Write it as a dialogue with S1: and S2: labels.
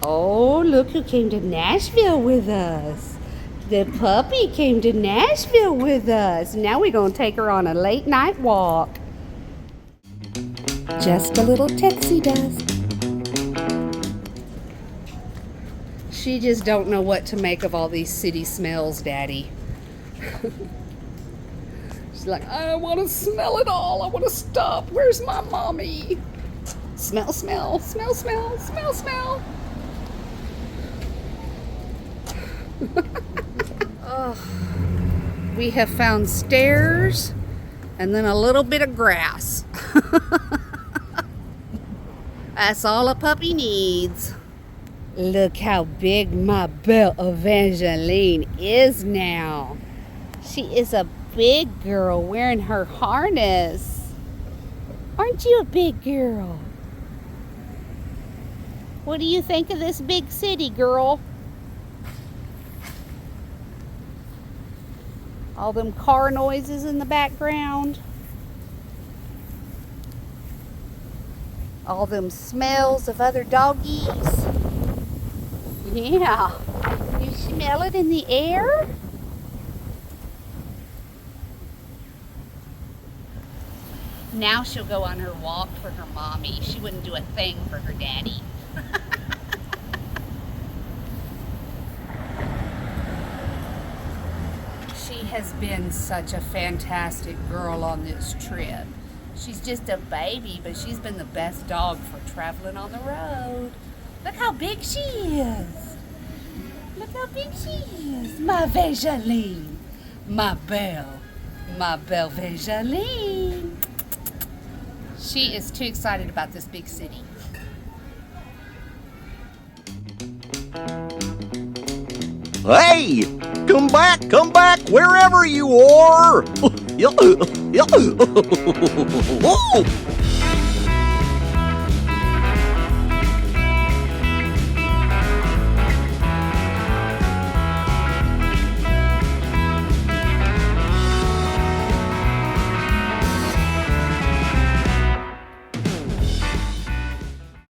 S1: Oh, look who came to Nashville with us. The puppy came to Nashville with us. Now we're going to take her on a late night walk. Just a little Texie dust. She just don't know what to make of all these city smells, Daddy. She's like, I want to smell it all. I want to stop. Where's my mommy? Smell, smell, smell, smell, smell, smell. Oh, we have found stairs and then a little bit of grass. That's all a puppy needs. Look how big my belle Evangeline is now. She is a big girl wearing her harness. Aren't you a big girl? What do you think of this big city, girl? All them car noises in the background. All them smells of other doggies. Yeah. You smell it in the air? Now she'll go on her walk for her mommy. She wouldn't do a thing for her daddy. She has been such a fantastic girl on this trip. She's just a baby, but she's been the best dog for traveling on the road. Look how big she is. Look how big she is. My Evangeline. My belle Evangeline. She is too excited about this big city.
S2: Hey! Come back, wherever you are!